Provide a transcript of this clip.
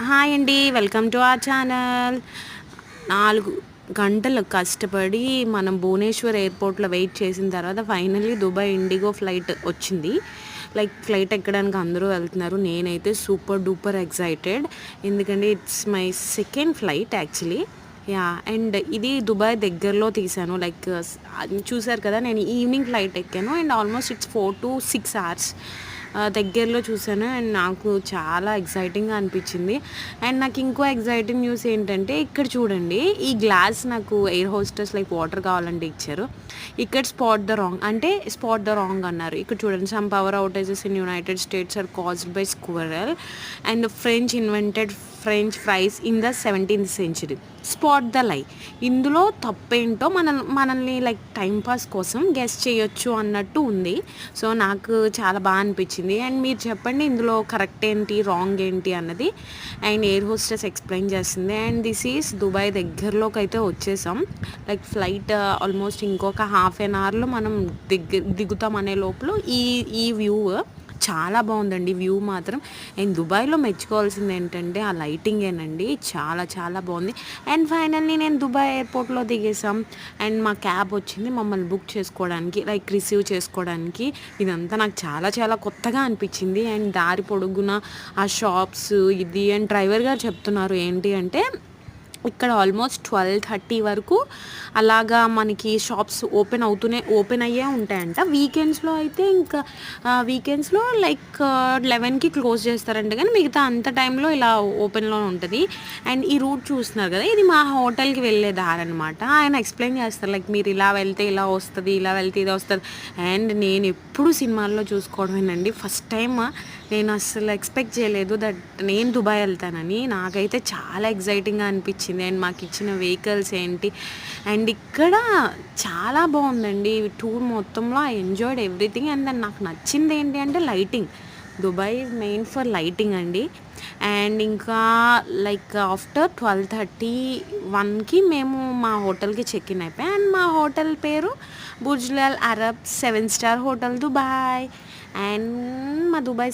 Hi అండి, welcome to our channel. 4 గంటలు కష్టపడి మనం భువనేశ్వర్ ఎయిర్పోర్ట్‌లో వెయిట్ చేసిన తర్వాత ఫైనల్లీ దుబాయ్ ఇండిగో ఫ్లైట్ వచ్చింది. ఫ్లైట్ ఎక్కడానికి అందరూ వెళ్తున్నారు. నేనైతే సూపర్ డూపర్ ఎక్సైటెడ్. ఎందుకంటే it's my second flight actually. And ఇది దుబాయ్ దగ్గరలో తీశాను. చూసారు కదా, నేను ఈవినింగ్ ఫ్లైట్ ఎక్కాను and almost it's 4 to 6 hours దగ్గరలో చూసాను. అండ్ నాకు చాలా ఎక్సైటింగ్గా అనిపించింది. అండ్ నాకు ఇంకో ఎక్సైటింగ్ న్యూస్ ఏంటంటే, ఇక్కడ చూడండి, ఈ గ్లాస్ నాకు ఎయిర్ హోస్టెస్ వాటర్ కావాలంటే ఇచ్చారు. ఇక్కడ స్పాట్ ద రాంగ్ అన్నారు. ఇక్కడ చూడండి, some power outages in United States are caused by squirrel and French invented French fries in the 17th century. Spot the lie. ఇందులో తప్పేంటో మనల్ని టైంపాస్ కోసం గెస్ చేయొచ్చు అన్నట్టు ఉంది. సో నాకు చాలా బాగా అనిపించింది. అండ్ మీరు చెప్పండి, ఇందులో కరెక్ట్ ఏంటి, రాంగ్ ఏంటి అన్నది. అండ్ ఎయిర్ హోస్టెస్ ఎక్స్ప్లెయిన్ చేస్తుంది. అండ్ దిస్ ఈజ్ దుబాయ్ దగ్గరలోకి అయితే వచ్చేసాం. ఫ్లైట్ ఆల్మోస్ట్ ఇంకొక హాఫ్ అన్ అవర్లో మనం దిగుతాం అనే లోపల ఈ వ్యూ చాలా బాగుందండి. వ్యూ మాత్రం. అండ్ దుబాయ్లో మెచ్చుకోవాల్సింది ఏంటంటే ఆ లైటింగేనండి. చాలా చాలా బాగుంది. అండ్ ఫైనల్లీ నేను దుబాయ్ ఎయిర్పోర్ట్లో దిగేసాం. అండ్ మా క్యాబ్ వచ్చింది మమ్మల్ని బుక్ చేసుకోవడానికి, రిసీవ్ చేసుకోవడానికి. ఇదంతా నాకు చాలా చాలా కొత్తగా అనిపించింది. అండ్ దారి పొడుగున ఆ షాప్స్ ఇది అండ్ డ్రైవర్ గారు చెప్తున్నారు ఏంటి అంటే, ఇక్కడ ఆల్మోస్ట్ 12:30 వరకు అలాగా మనకి షాప్స్ ఓపెన్ అయ్యే ఉంటాయంట. వీకెండ్స్లో అయితే ఇంకా వీకెండ్స్లో 11కి క్లోజ్ చేస్తారంట, కానీ మిగతా అంత టైంలో ఇలా ఓపెన్లో ఉంటుంది. అండ్ ఈ రూట్ చూస్తున్నారు కదా, ఇది మా హోటల్కి వెళ్ళే దారి అనమాట. ఆయన ఎక్స్ప్లెయిన్ చేస్తారు, మీరు ఇలా వెళ్తే ఇలా వస్తుంది, ఇలా వెళ్తే ఇది వస్తుంది. అండ్ నేను ఎప్పుడు సినిమాల్లో చూసుకోవడమేనండి. ఫస్ట్ టైం నేను అసలు ఎక్స్పెక్ట్ చేయలేదు దట్ నేను దుబాయ్ వెళ్తానని. నాకైతే చాలా ఎక్సైటింగ్గా అనిపించింది. అండ్ మాకు ఇచ్చిన వెహికల్స్ ఏంటి, అండ్ ఇక్కడ చాలా బాగుందండి టూర్ మొత్తంలో. I enjoyed everything. అండ్ దాన్ని నాకు నచ్చింది ఏంటి అంటే lighting. Dubai is main for lighting అండి. అండ్ ఇంకా ఆఫ్టర్ 12:31కి మేము మా హోటల్కి చెక్ ఇన్ అయిపోయాం. అండ్ మా హోటల్ పేరు Burj Al Arab 7 star hotel Dubai. And మా దుబాయ్